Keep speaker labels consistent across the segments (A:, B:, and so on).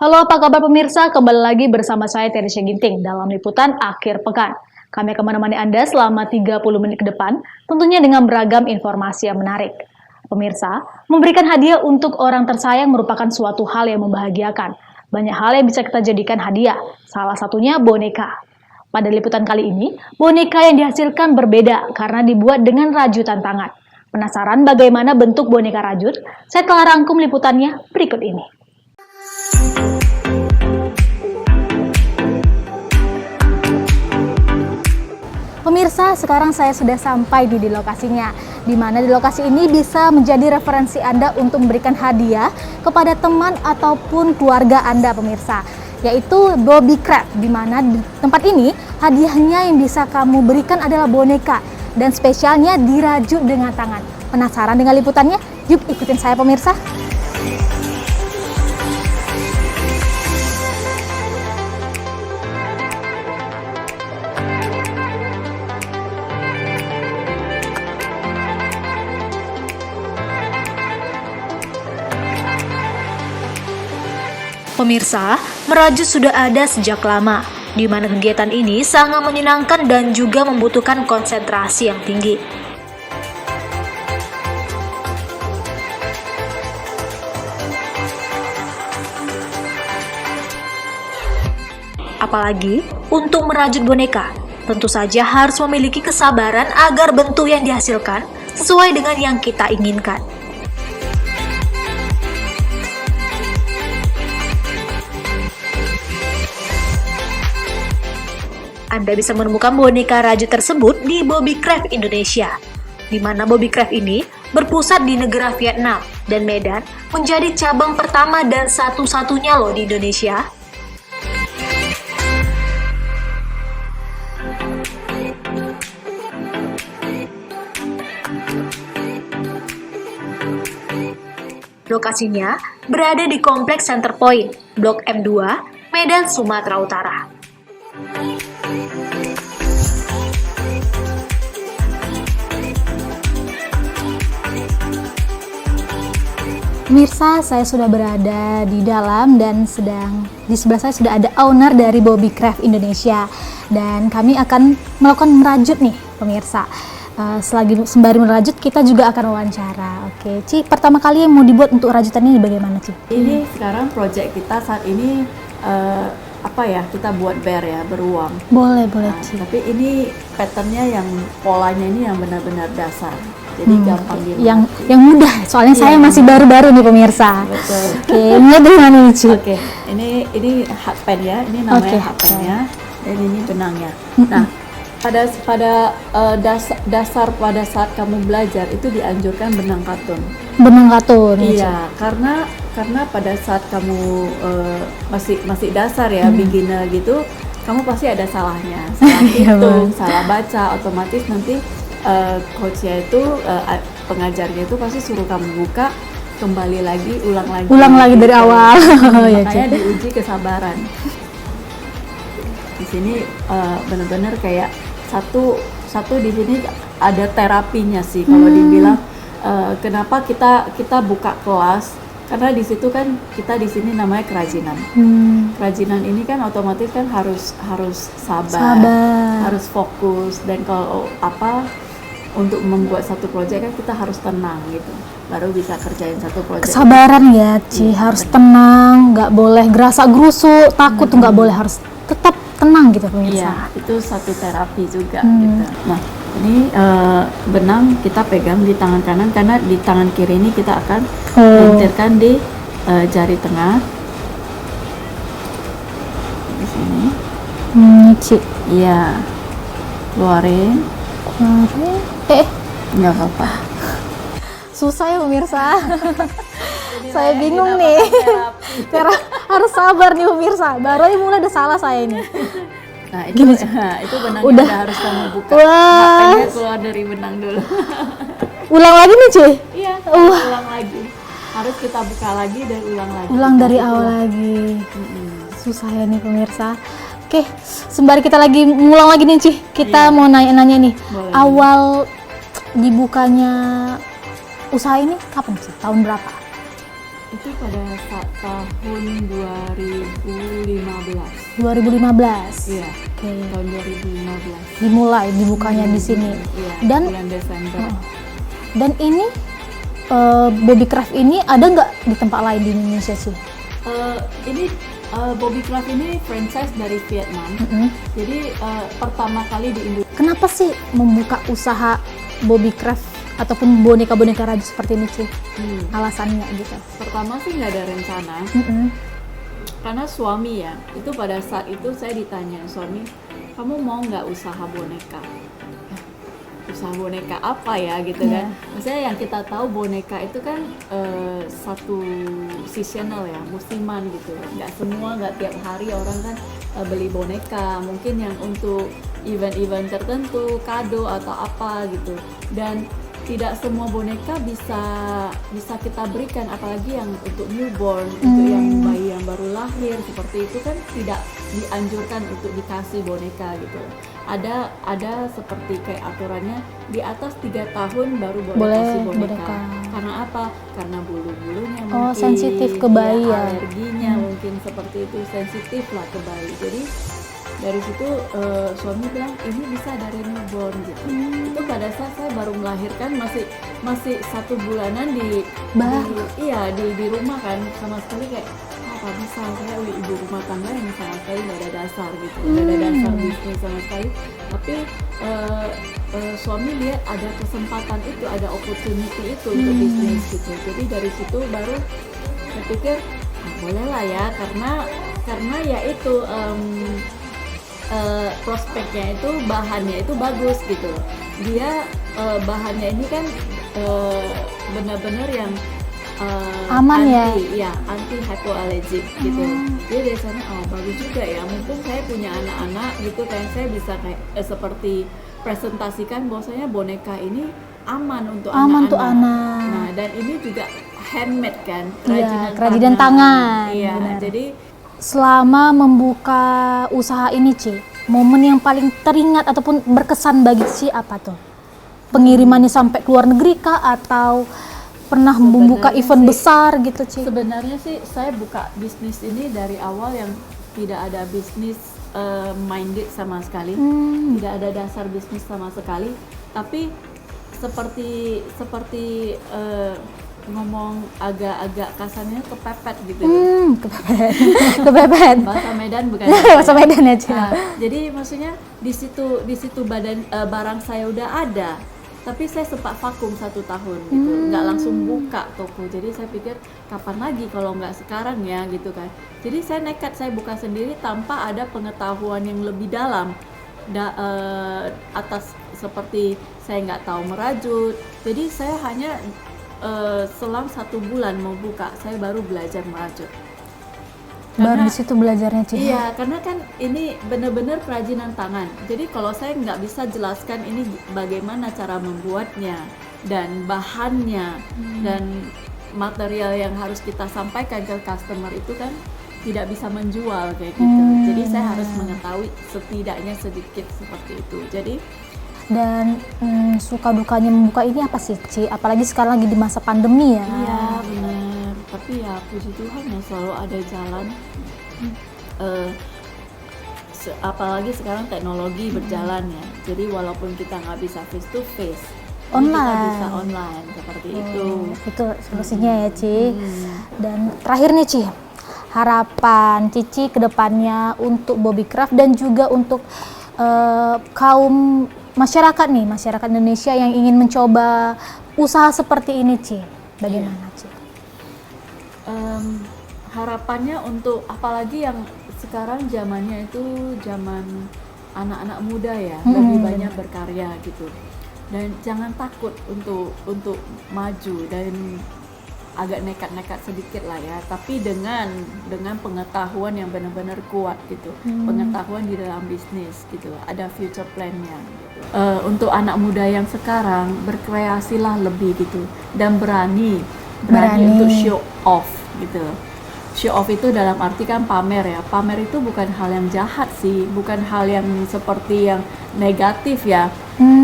A: Halo, apa kabar pemirsa? Kembali lagi bersama saya Teresya Ginting dalam liputan akhir pekan. Kami akan menemani Anda selama 30 menit ke depan, tentunya dengan beragam informasi yang menarik. Pemirsa, memberikan hadiah untuk orang tersayang merupakan suatu hal yang membahagiakan. Banyak hal yang bisa kita jadikan hadiah, salah satunya boneka. Pada liputan kali ini, boneka yang dihasilkan berbeda karena dibuat dengan rajutan tangan. Penasaran bagaimana bentuk boneka rajut? Saya telah rangkum liputannya berikut ini. Pemirsa, sekarang saya sudah sampai di lokasinya, di mana di lokasi ini bisa menjadi referensi Anda untuk memberikan hadiah kepada teman ataupun keluarga Anda, pemirsa, yaitu Bobby Craft, di mana di tempat ini hadiahnya yang bisa kamu berikan adalah boneka dan spesialnya dirajut dengan tangan. Penasaran dengan liputannya? Yuk ikutin saya, pemirsa. Pemirsa, merajut sudah ada sejak lama, di mana kegiatan ini sangat menyenangkan dan juga membutuhkan konsentrasi yang tinggi. Apalagi untuk merajut boneka, tentu saja harus memiliki kesabaran agar bentuk yang dihasilkan sesuai dengan yang kita inginkan. Anda bisa menemukan boneka rajut tersebut di Bobby Craft Indonesia, di mana Bobby Craft ini berpusat di negara Vietnam dan Medan menjadi cabang pertama dan satu-satunya loh di Indonesia. Lokasinya berada di Kompleks Center Point, Blok M2, Medan, Sumatera Utara. Pemirsa, saya sudah berada di dalam dan di sebelah saya sudah ada owner dari Bobby Craft Indonesia, dan kami akan melakukan merajut nih, pemirsa. Sembari merajut kita juga akan wawancara. Oke, Ci, pertama kali yang mau dibuat untuk rajutan ini bagaimana, Ci?
B: Ini sekarang project kita saat ini kita buat beruang.
A: Boleh, Ci.
B: Tapi ini patternnya yang polanya ini yang benar-benar dasar. Jadi gampang dimengerti.
A: Yang mudah, soalnya saya masih baru-baru nih, pemirsa.
B: Betul.
A: Oke, ini dari mana nih, Ci?
B: Oke, ini hak pen ya. Ini namanya hak pennya dan ini benangnya. Nah, pada dasar pada saat kamu belajar itu dianjurkan benang katun.
A: Benang katun.
B: Iya, karena pada saat kamu masih dasar ya, beginner gitu, kamu pasti ada salahnya, salah hitung, salah baca, otomatis nanti coachnya itu pengajarnya itu pasti suruh kamu buka, kembali lagi, ulang lagi
A: dari awal.
B: Makanya diuji kesabaran. Di sini benar-benar kayak satu di sini ada terapinya sih kalau dibilang. Kenapa kita buka kelas, karena di situ kan kita di sini namanya kerajinan. Kerajinan ini kan otomatis kan harus sabar, harus fokus, dan kalau untuk membuat satu proyek kan kita harus tenang gitu, baru bisa kerjain satu proyek.
A: Kesabaran ya, Ci, harus tenang, nggak boleh gerasa gerusuk, takut tuh nggak boleh, harus tetap tenang gitu, pemirsa.
B: Iya, itu satu terapi juga gitu. Nah, ini benang kita pegang di tangan kanan, karena di tangan kiri ini kita akan lentirkan di jari tengah. Di sini.
A: Ci.
B: Iya. Keluarin. Nggak apa-apa.
A: Susah ya, pemirsa. Saya bingung nih. Harus sabar nih, pemirsa. Baru aja mulai udah salah saya ini.
B: Nah, itu benangnya udah harus kamu buka. Makanya keluar dari benang dulu.
A: Ulang lagi nih, Ci?
B: Iya, ulang lagi. Harus kita buka lagi dan ulang lagi.
A: Ulang dari awal lagi. Susah ya nih, pemirsa. Oke, sembari kita lagi ngulang lagi nih, Ci, kita mau nanya-nanya nih.
B: Boleh.
A: Awal dibukanya usaha ini kapan sih? Tahun berapa?
B: Itu pada saat tahun 2015.
A: 2015.
B: Iya,
A: Oke.
B: tahun 2015.
A: Dimulai dibukanya di sini.
B: Iya,
A: Dan
B: bulan Desember.
A: dan ini Bobby Craft ini ada nggak di tempat lain di Indonesia sih?
B: Ini Bobby Craft ini franchise dari Vietnam. Jadi pertama kali di Indonesia.
A: Kenapa sih membuka usaha Bobby Craft ataupun boneka-boneka rajin seperti ini sih? Alasannya gitu.
B: Pertama sih nggak ada rencana. Karena suami ya, itu pada saat itu saya ditanya, suami, kamu mau nggak usaha boneka? Usaha boneka apa ya gitu kan? Maksudnya yang kita tahu boneka itu kan satu seasonal ya, musiman gitu. Nggak tiap hari orang kan beli boneka. Mungkin yang untuk event-event tertentu, kado atau apa gitu. Dan tidak semua boneka bisa kita berikan, apalagi yang untuk newborn, untuk yang bayi yang baru lahir seperti itu kan tidak dianjurkan untuk dikasih boneka gitu. Ada seperti kayak aturannya di atas 3 tahun baru boleh kasih boneka. Karena apa? Karena bulu-bulunya mungkin
A: sensitif ke bayi ya.
B: Alerginya mungkin seperti itu, sensitif lah ke bayi. Jadi dari situ suami bilang ini bisa dari newborn gitu. Itu pada saat saya baru melahirkan, masih 1 bulanan di rumah kan, sama sekali kayak apa bisa, saya ibu rumah tangga yang sama sekali nggak ada dasar gitu, nggak ada dasar bisnis sama sekali. Tapi suami lihat ada kesempatan itu, ada opportunity itu untuk bisnis gitu. Jadi dari situ baru saya pikir boleh lah ya, karena ya itu prospeknya itu, bahannya itu bagus gitu. Dia bahannya ini kan benar-benar yang
A: aman
B: anti hypoallergic gitu. Dia biasanya bagus juga ya. Mungkin saya punya anak-anak gitu kan, saya bisa kayak seperti presentasikan bahwasanya boneka ini aman untuk anak-anak. Nah, dan ini juga handmade kan, kerajinan tangan. Iya, jadi
A: selama membuka usaha ini, Ci, momen yang paling teringat ataupun berkesan bagi Ci apa tuh? Pengirimannya sampai ke luar negeri kah, atau pernah membuka event besar gitu, Ci?
B: Sebenarnya sih saya buka bisnis ini dari awal yang tidak ada bisnis minded sama sekali, tidak ada dasar bisnis sama sekali. Tapi seperti ngomong agak-agak kasarnya kepepet gitu.
A: Kepepet.
B: Bahasa Medan bukan?
A: Bahasa Medan ya, Ci.
B: Jadi maksudnya di situ barang saya udah ada, tapi saya sempat vakum 1 tahun gitu, nggak langsung buka toko. Jadi saya pikir kapan lagi kalau nggak sekarang ya gitu kan. Jadi saya nekat, saya buka sendiri tanpa ada pengetahuan yang lebih dalam atas, seperti saya nggak tahu merajut. Jadi saya hanya selang 1 bulan mau buka, saya baru belajar merajut.
A: Baru di situ belajarnya, Ci.
B: Iya, karena kan ini benar-benar kerajinan tangan. Jadi kalau saya nggak bisa jelaskan ini bagaimana cara membuatnya dan bahannya dan material yang harus kita sampaikan ke customer itu kan tidak bisa menjual kayak gitu. Jadi saya harus mengetahui setidaknya sedikit seperti itu. Jadi
A: dan suka dukanya membuka ini apa sih, Ci? Apalagi sekarang lagi di masa pandemi ya.
B: Iya benar, tapi ya puji Tuhan ya selalu ada jalan. Apalagi sekarang teknologi berjalan ya, jadi walaupun kita nggak bisa face to face,
A: online,
B: kita bisa online seperti itu.
A: Itu solusinya ya, Ci. Dan terakhir nih, Ci, harapan Cici ke depannya untuk Bobby Craft dan juga untuk kaum masyarakat Indonesia yang ingin mencoba usaha seperti ini, Ci, bagaimana, Ci?
B: Harapannya untuk, apalagi yang sekarang zamannya itu zaman anak-anak muda ya, lebih banyak berkarya gitu, dan jangan takut untuk maju, dan agak nekat-nekat sedikit lah ya, tapi dengan pengetahuan yang benar-benar kuat gitu, pengetahuan di dalam bisnis gitu, ada future plan-nya gitu. Untuk anak muda yang sekarang, berkreasilah lebih gitu, dan berani untuk show off gitu. Show off itu dalam arti kan pamer ya, pamer itu bukan hal yang jahat sih, bukan hal yang seperti yang negatif ya,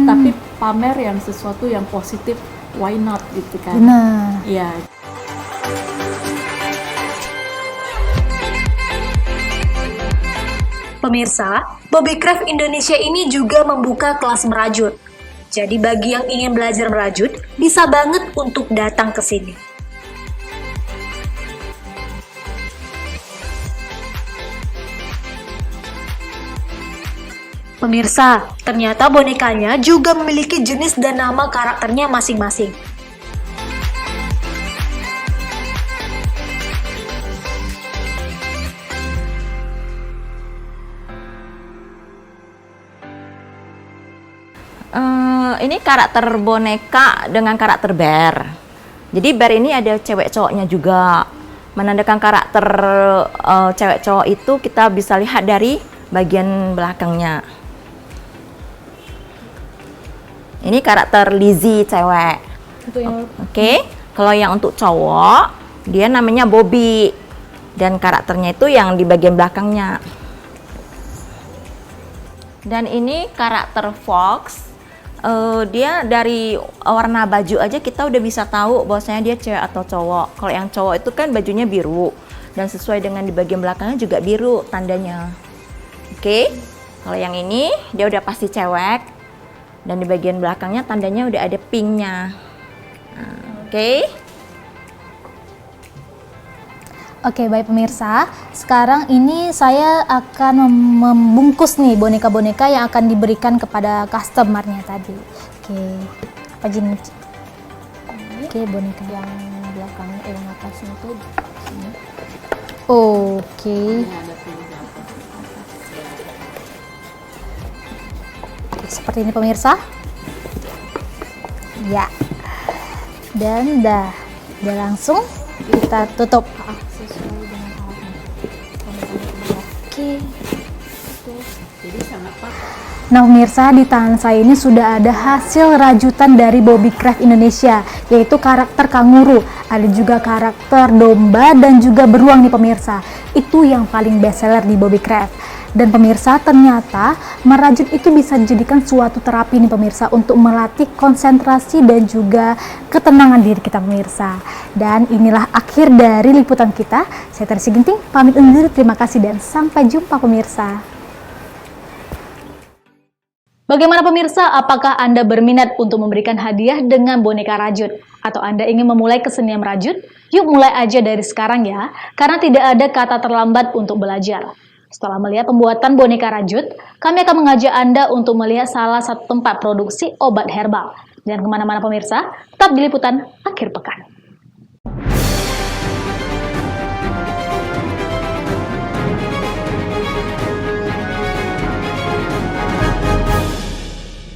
B: tapi pamer yang sesuatu yang positif, why not gitu kan.
A: Benar.
B: Iya.
A: Pemirsa, Bobbycraft Indonesia ini juga membuka kelas merajut. Jadi bagi yang ingin belajar merajut, bisa banget untuk datang ke sini. Pemirsa, ternyata bonekanya juga memiliki jenis dan nama karakternya masing-masing.
C: Ini karakter boneka dengan karakter bear. Jadi bear ini ada cewek cowoknya juga. Menandakan karakter cewek cowok itu kita bisa lihat dari bagian belakangnya. Ini karakter Lizzie cewek. Oke. Kalau yang untuk cowok, dia namanya Bobby. Dan karakternya itu yang di bagian belakangnya. Dan ini karakter Fox. Dia dari warna baju aja kita udah bisa tahu bahwasanya dia cewek atau cowok. Kalau yang cowok itu kan bajunya biru dan sesuai dengan di bagian belakangnya juga biru tandanya. Oke. Kalau yang ini dia udah pasti cewek dan di bagian belakangnya tandanya udah ada pinknya. Oke.
A: Oke, baik pemirsa. Sekarang ini saya akan membungkus nih boneka-boneka yang akan diberikan kepada customernya tadi. Oke, apa jenis? Oke, boneka yang belakangnya, yang atasnya itu sini. Oke. Seperti ini pemirsa. Ya. Dan udah langsung kita tutup. Oke. Nah pemirsa, di tangan saya ini sudah ada hasil rajutan dari Bobbycraft Indonesia, yaitu karakter kanguru, ada juga karakter domba dan juga beruang nih pemirsa. Itu yang paling best seller di Bobbycraft. Dan pemirsa, ternyata merajut itu bisa dijadikan suatu terapi nih pemirsa untuk melatih konsentrasi dan juga ketenangan diri kita pemirsa. Dan inilah akhir dari liputan kita. Saya Tersi Ginting, pamit undur, terima kasih dan sampai jumpa pemirsa. Bagaimana pemirsa, apakah Anda berminat untuk memberikan hadiah dengan boneka rajut? Atau Anda ingin memulai kesenian merajut? Yuk mulai aja dari sekarang ya, karena tidak ada kata terlambat untuk belajar. Setelah melihat pembuatan boneka rajut, kami akan mengajak Anda untuk melihat salah satu tempat produksi obat herbal. Jangan kemana-mana pemirsa, tetap di liputan akhir pekan.